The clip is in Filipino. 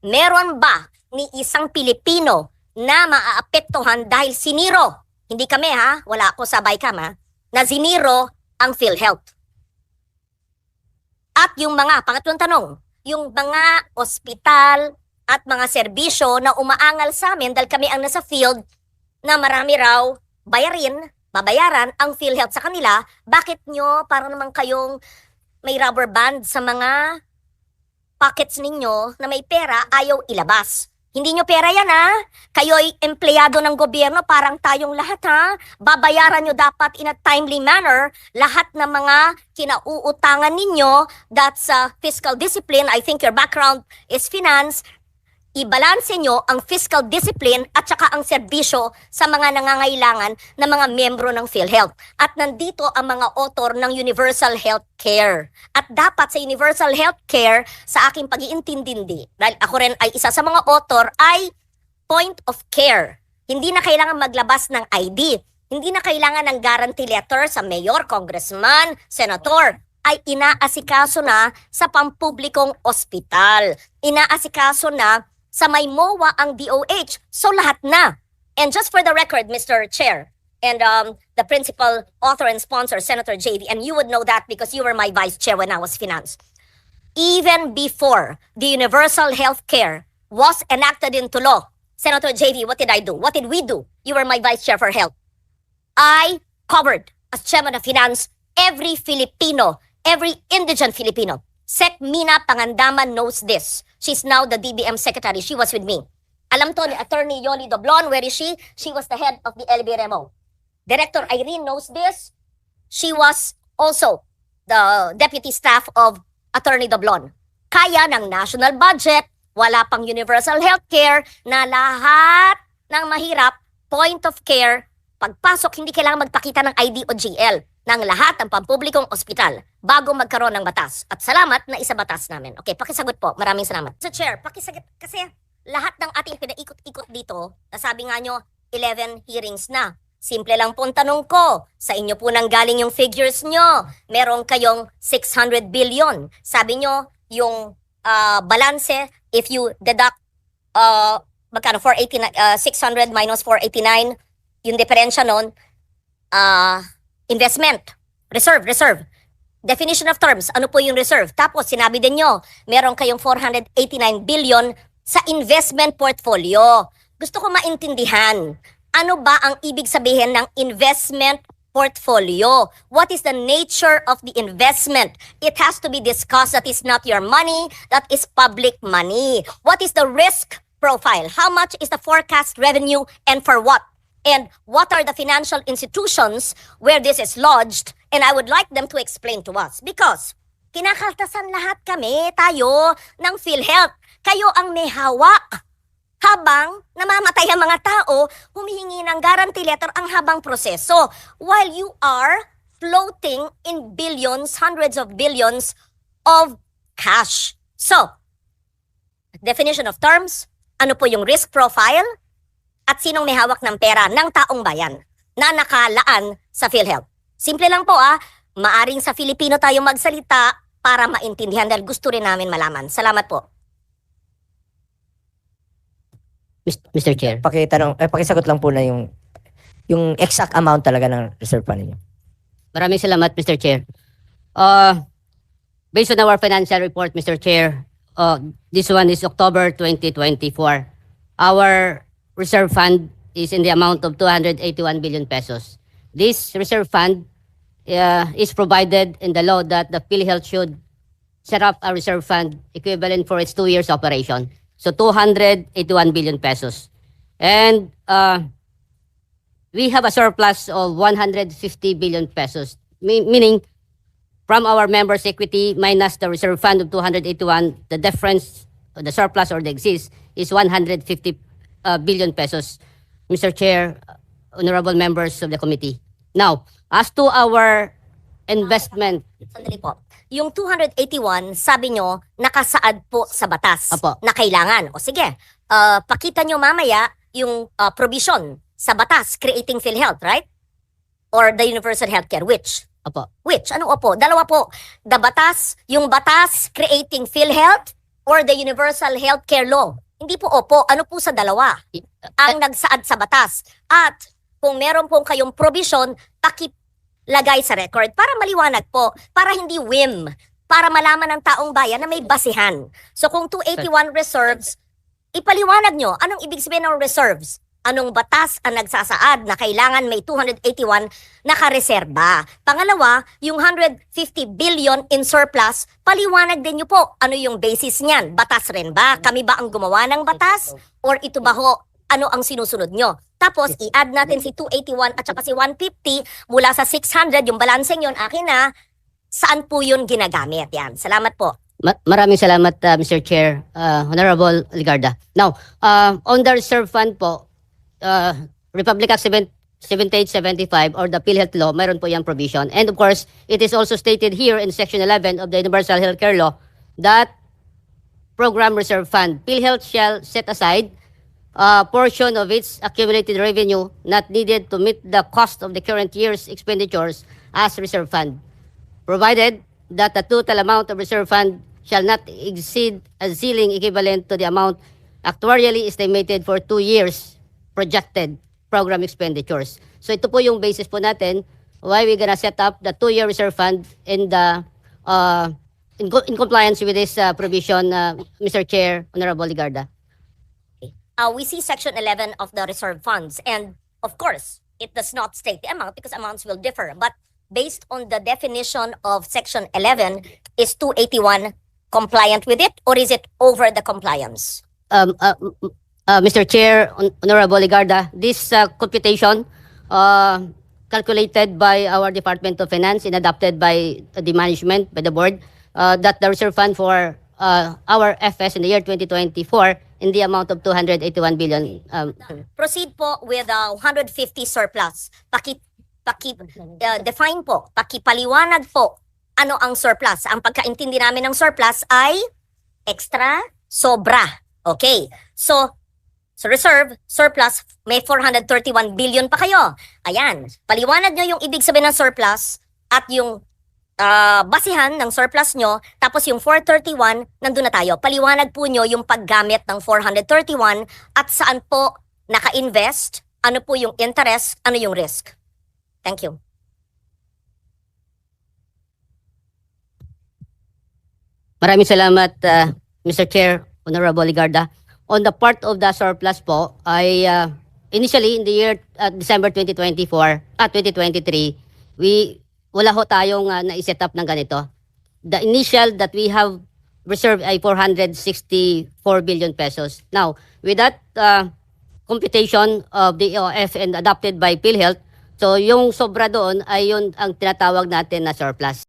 Meron ba ni isang Pilipino na maaapektuhan dahil siniro? Hindi kami ha, wala ako sa BICAM ha, na siniro ang PhilHealth. At yung mga, pangatlong tanong, yung mga ospital at mga serbisyo na umaangal sa amin dahil kami ang nasa field na marami raw babayaran ang PhilHealth sa kanila, bakit nyo para naman kayong may rubber band sa mga pockets ninyo na may pera ayaw ilabas? Hindi nyo pera yan ha? Kayo'y empleyado ng gobyerno, parang tayong lahat ha? Babayaran nyo dapat in a timely manner lahat ng mga kinauutangan ninyo. That's fiscal discipline. I think your background is finance. Ibalanse nyo ang fiscal discipline at saka ang serbisyo sa mga nangangailangan na mga membro ng PhilHealth. At nandito ang mga author ng Universal Health Care. At dapat sa Universal Health Care, sa aking pag-iintindi, dahil ako rin ay isa sa mga author, ay point of care. Hindi na kailangan maglabas ng ID. Hindi na kailangan ng guarantee letter sa mayor, congressman, senator. Ay inaasikaso na sa pampublikong ospital. Inaasikaso na sa may MOA ang DOH. So lahat na. And just for the record, Mr. Chair, and the principal author and sponsor, Senator JV, and you would know that because you were my vice chair when I was finance. Even before the Universal Health Care was enacted into law, Senator JV, what did I do? What did we do? You were my vice chair for health. I covered, as chairman of finance, every Filipino, every indigent Filipino. Sec Mina Pangandaman knows this. She's now the DBM secretary. She was with me. Alam to ni Attorney Yoli Doblon. Where is she? She was the head of the LBRMO. Director Irene knows this. She was also the deputy staff of Attorney Doblon. Kaya ng national budget, wala pang universal healthcare na lahat ng mahirap, point of care, pagpasok hindi kailangan magpakita ng ID o GL ng lahat ng pampublikong ospital bago magkaroon ng batas. At salamat na isa batas namin. Okay, pakisagot po. Maraming salamat. So Chair, pakisagot kasi lahat ng ating pinaikot-ikot dito, nasabi nga nyo, 11 hearings na. Simple lang pong tanong ko, sa inyo po nang galing yung figures nyo. Meron kayong 600 billion. Sabi nyo, yung balanse, if you deduct, magkano, 600 minus 489, yung diferensya nun, investment, reserve. Definition of terms, ano po yung reserve? Tapos sinabi din nyo, meron kayong 489 billion sa investment portfolio. Gusto ko maintindihan, ano ba ang ibig sabihin ng investment portfolio? What is the nature of the investment? It has to be discussed. That is not your money, that is public money. What is the risk profile? How much is the forecast revenue and for what? And what are the financial institutions where this is lodged? And I would like them to explain to us. Because kinakaltasan lahat kami, tayo, ng PhilHealth. Kayo ang may hawak. Habang namamatay ang mga tao, humihingi ng guarantee letter ang habang proseso. While you are floating in billions, hundreds of billions of cash. So, definition of terms, ano po yung risk profile? At sinong may hawak ng pera ng taong bayan na nakalaan sa PhilHealth. Simple lang po maaring sa Filipino tayo magsalita para maintindihan dahil gusto rin namin malaman. Salamat po. Mr. Chair. Pakisagot lang po na yung exact amount talaga ng reserve fund ninyo. Maraming salamat, Mr. Chair. Based on our financial report, Mr. Chair, this one is October 2024. Our reserve fund is in the amount of 281 billion pesos. This reserve fund is provided in the law that the PhilHealth should set up a reserve fund equivalent for its 2 years operation. So 281 billion pesos. And we have a surplus of 150 billion pesos, meaning from our members' equity minus the reserve fund of 281, the difference, the surplus or the exist is 150 billion pesos, Mr. Chair, honorable members of the committee. Now, as to our investment. Sandali po. Yung 281, sabi nyo, nakasaad po sa batas. Apo. Na kailangan. O sige, pakita nyo mamaya yung provision sa batas creating PhilHealth, right? Or the Universal Healthcare, which? Opo. Which? Ano opo? Dalawa po. The batas, yung batas creating PhilHealth or the Universal Healthcare Law? Hindi po opo. Ano po sa dalawa ang nagsaad sa batas? At kung meron pong kayong provision, pakilagay sa record para maliwanag po, para hindi whim, para malaman ng taong bayan na may basihan. So kung 281 reserves, ipaliwanag nyo, anong ibig sabihin ng reserves? Anong batas ang nagsasaad na kailangan may 281 nakareserba? Pangalawa, yung 150 billion in surplus, paliwanag din nyo po, ano yung basis niyan? Batas rin ba? Kami ba ang gumawa ng batas? Or ito ba ho, ano ang sinusunod nyo? Tapos, i-add natin si 281 at saka si 150 mula sa 600, yung balancing yun, akin na, saan po yun ginagamit? Yan, salamat po. Maraming salamat, Mr. Chair, Honorable Ligarda. Now, on the reserve fund po, Republic Act 7875 or the PhilHealth Law, mayroon po yung provision. And of course, it is also stated here in Section 11 of the Universal Healthcare Law that Program Reserve Fund, PhilHealth shall set aside a portion of its accumulated revenue not needed to meet the cost of the current year's expenditures as reserve fund, provided that the total amount of reserve fund shall not exceed a ceiling equivalent to the amount actuarially estimated for 2 years projected program expenditures. So ito po yung basis po natin why we're gonna set up the 2-year reserve fund in the in compliance with this provision, Mr. Chair, Honorable Ligarda. We see Section 11 of the reserve funds, and of course, it does not state the amount because amounts will differ. But based on the definition of Section 11, is 281 compliant with it, or is it over the compliance? Mr. Chair, Honorable Ligarda, this computation calculated by our Department of Finance and adopted by the management, by the board, that the reserve fund for our FS in the year 2024 in the amount of 281 billion. Proceed po with 150 surplus. Define po, pakipaliwanag po ano ang surplus. Ang pagkaintindi namin ng surplus ay extra, sobra. Okay. So reserve, surplus, may 431 billion pa kayo. Ayan. Paliwanag nyo yung ibig sabihin ng surplus at yung basihan ng surplus nyo, tapos yung 431, nandun na tayo. Paliwanag po nyo yung paggamit ng 431 at saan po naka-invest, ano po yung interest, ano yung risk. Thank you. Maraming salamat, Mr. Chair, Honorable Ligarda. On the part of the surplus po, ay initially in the year December 2023, wala ho tayong na-set up ng ganito. The initial that we have reserved ay 464 billion pesos. Now, with that computation of the EOF and adopted by PhilHealth, so yung sobra doon ay yun ang tinatawag natin na surplus.